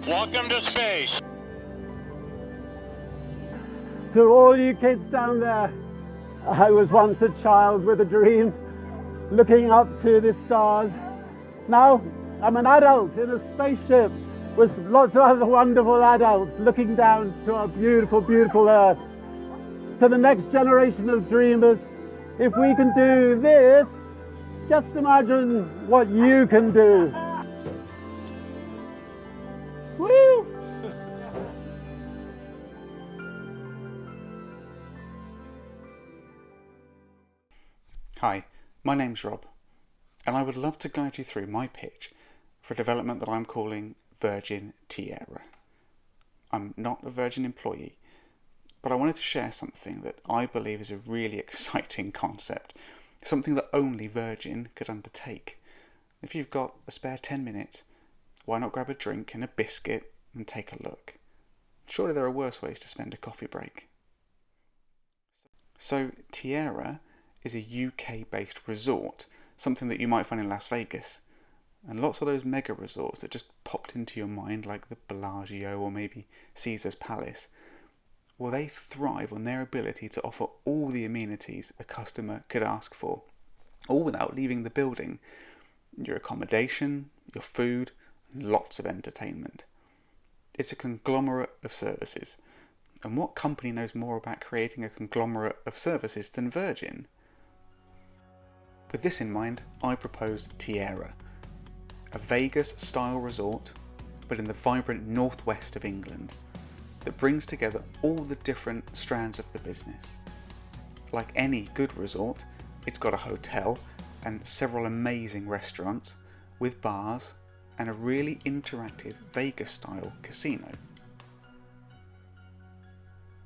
Welcome to space. To all you kids down there, I was once a child with a dream, looking up to the stars. Now I'm an adult in a spaceship with lots of other wonderful adults looking down to our beautiful, beautiful Earth. To the next generation of dreamers, if we can do this, just imagine what you can do. Woo! Hi, my name's Rob, and I would love to guide you through my pitch for a development that I'm calling Virgin Tierra. I'm not a Virgin employee, but I wanted to share something that I believe is a really exciting concept, something that only Virgin could undertake. If you've got a spare 10 minutes, why not grab a drink and a biscuit and take a look? Surely there are worse ways to spend a coffee break. So Tierra is a UK-based resort, something that you might find in Las Vegas. And lots of those mega resorts that just popped into your mind, like the Bellagio or maybe Caesar's Palace, well, they thrive on their ability to offer all the amenities a customer could ask for, all without leaving the building. Your accommodation, your food, and lots of entertainment. It's a conglomerate of services. And what company knows more about creating a conglomerate of services than Virgin? With this in mind, I propose Tierra, a Vegas-style resort, but in the vibrant northwest of England, that brings together all the different strands of the business. Like any good resort, it's got a hotel and several amazing restaurants, with bars and a really interactive Vegas-style casino.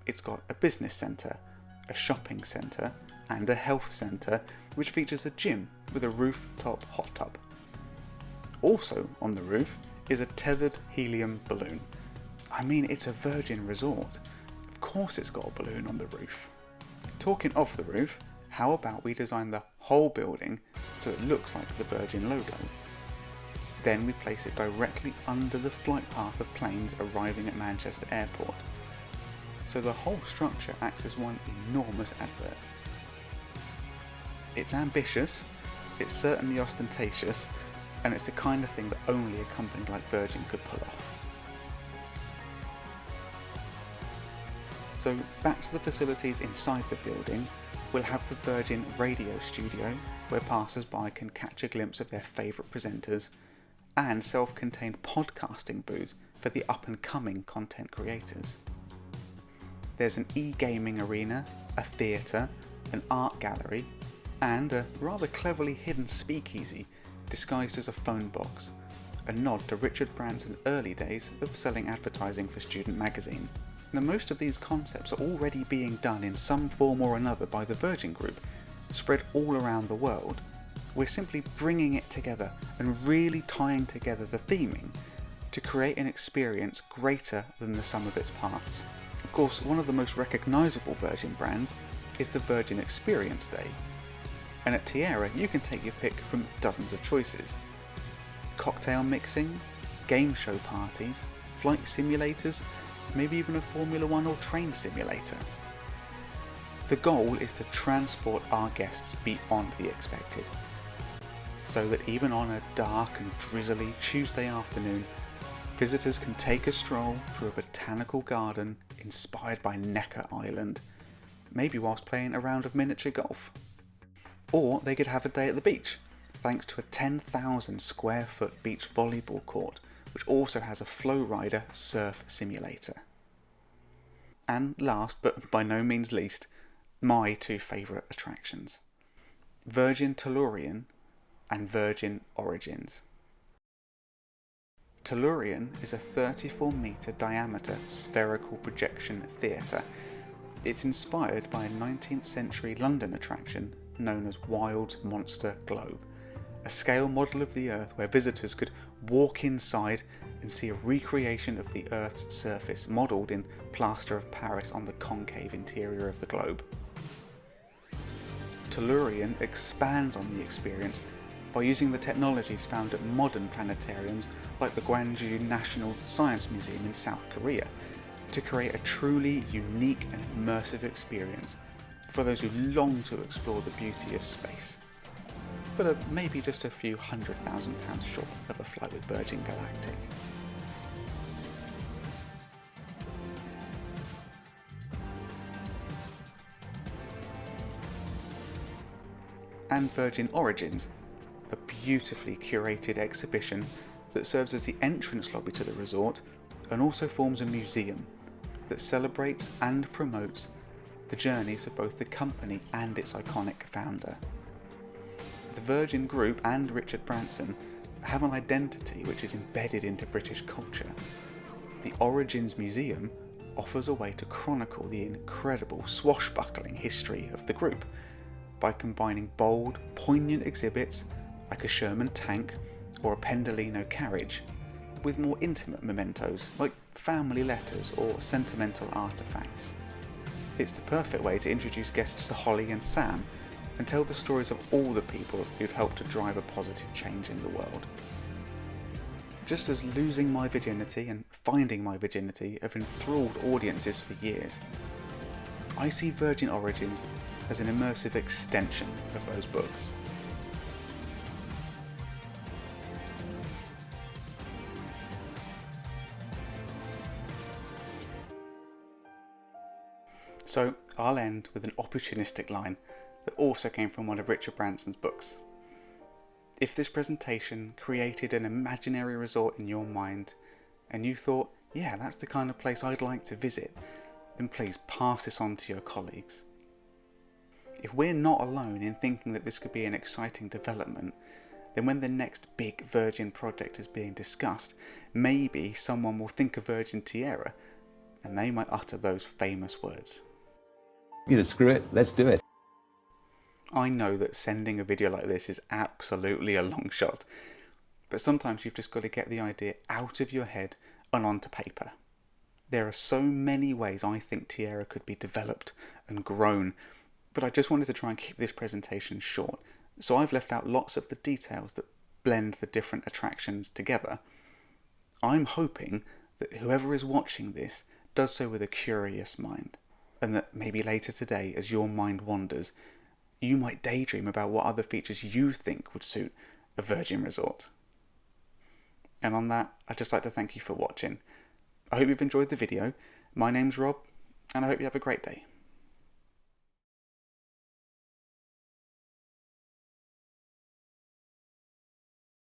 It's got a business centre, a shopping centre, and a health centre which features a gym with a rooftop hot tub. Also on the roof is a tethered helium balloon. I mean, it's a Virgin resort. Of course it's got a balloon on the roof. Talking of the roof, how about we design the whole building so it looks like the Virgin logo? Then we place it directly under the flight path of planes arriving at Manchester Airport. So the whole structure acts as one enormous advert. It's ambitious, it's certainly ostentatious, and it's the kind of thing that only a company like Virgin could pull off. So back to the facilities inside the building, we'll have the Virgin radio studio, where passers-by can catch a glimpse of their favourite presenters, and self-contained podcasting booths for the up-and-coming content creators. There's an e-gaming arena, a theatre, an art gallery, and a rather cleverly hidden speakeasy disguised as a phone box, a nod to Richard Branson's early days of selling advertising for Student magazine. Now, most of these concepts are already being done in some form or another by the Virgin Group, spread all around the world. We're simply bringing it together and really tying together the theming to create an experience greater than the sum of its parts. Of course, one of the most recognisable Virgin brands is the Virgin Experience Day. And at Tierra, you can take your pick from dozens of choices. Cocktail mixing, game show parties, flight simulators, maybe even a Formula 1 or train simulator. The goal is to transport our guests beyond the expected, so that even on a dark and drizzly Tuesday afternoon, visitors can take a stroll through a botanical garden inspired by Necker Island, maybe whilst playing a round of miniature golf. Or they could have a day at the beach, thanks to a 10,000 square foot beach volleyball court, which also has a flow rider surf simulator. And last, but by no means least, my two favourite attractions: Virgin Tellurian and Virgin Origins. Tellurian is a 34-metre diameter spherical projection theatre. It's inspired by a 19th century London attraction known as Wild's Monster Globe, a scale model of the Earth where visitors could walk inside and see a recreation of the Earth's surface modelled in plaster of Paris on the concave interior of the globe. Tellurian expands on the experience by using the technologies found at modern planetariums like the Gwangju National Science Museum in South Korea to create a truly unique and immersive experience for those who long to explore the beauty of space, but are maybe just a few £100,000 short of a flight with Virgin Galactic. And Virgin Origins, a beautifully curated exhibition that serves as the entrance lobby to the resort and also forms a museum that celebrates and promotes the journeys of both the company and its iconic founder. The Virgin Group and Richard Branson have an identity which is embedded into British culture. The Origins Museum offers a way to chronicle the incredible swashbuckling history of the group by combining bold, poignant exhibits like a Sherman tank or a Pendolino carriage with more intimate mementos like family letters or sentimental artefacts. It's the perfect way to introduce guests to Holly and Sam and tell the stories of all the people who've helped to drive a positive change in the world. Just as losing my virginity and finding my virginity have enthralled audiences for years, I see Virgin Origins as an immersive extension of those books. So I'll end with an opportunistic line that also came from one of Richard Branson's books. If this presentation created an imaginary resort in your mind and you thought, yeah, that's the kind of place I'd like to visit, then please pass this on to your colleagues. If we're not alone in thinking that this could be an exciting development, then when the next big Virgin project is being discussed, maybe someone will think of Virgin Tierra and they might utter those famous words. You know, screw it, let's do it. I know that sending a video like this is absolutely a long shot, but sometimes you've just got to get the idea out of your head and onto paper. There are so many ways I think Tierra could be developed and grown, but I just wanted to try and keep this presentation short, so I've left out lots of the details that blend the different attractions together. I'm hoping that whoever is watching this does so with a curious mind, and that maybe later today, as your mind wanders, you might daydream about what other features you think would suit a Virgin resort. And on that, I'd just like to thank you for watching. I hope you've enjoyed the video. My name's Rob, and I hope you have a great day.